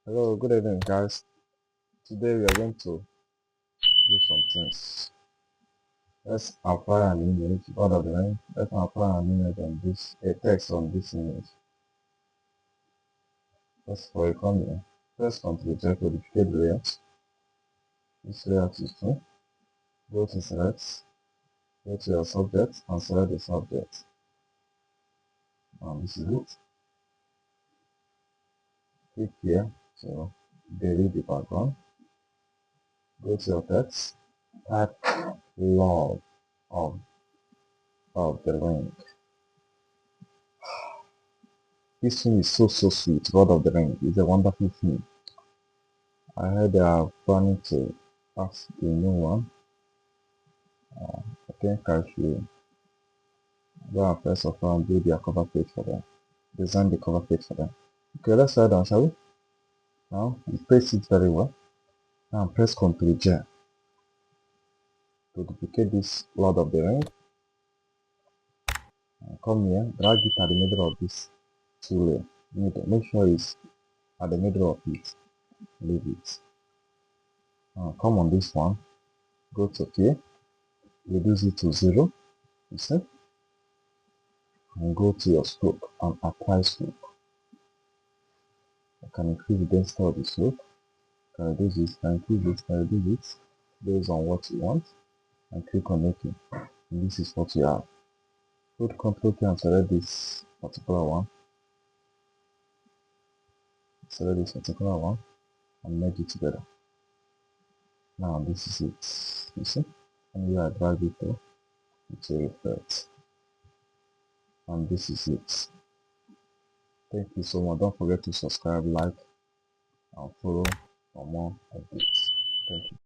Hello, good evening, guys. Today we are going to do some things. Let's apply an image out of the line. Let's apply an image on this, a text on this image. Let's for a comment. Press Ctrl Z to duplicate the layout. This layout is true. Go to select, go to your subject and select the subject. And this is it. Click here to delete the background. Go to your text, type love of, of the ring. This film is so sweet. Lord of the Ring is a wonderful film. I heard they are planning to pass the new one. I think I should go and first of all do their cover page for them. Design the cover page for them. Okay, let's start down, shall we? Now you place it very well. Now press Ctrl J to duplicate this Lord of the Ring. And come here, drag it at the middle of this two layer. Make sure it's at the middle of it. Leave it. Now come on this one. Go to here. Reduce it to 0. You see? And go to your stroke and apply stroke. I can increase the density of the stroke, can reduce this, can increase this, can reduce it based on what you want, and click on OK. And this is what you have. Hold Ctrl key and select this particular one. Select this particular one and merge it together. Now this is it. You see? And here I drag it to reflect. And this is it. Thank you so much. Don't forget to subscribe, like, and follow for more updates. Thank you.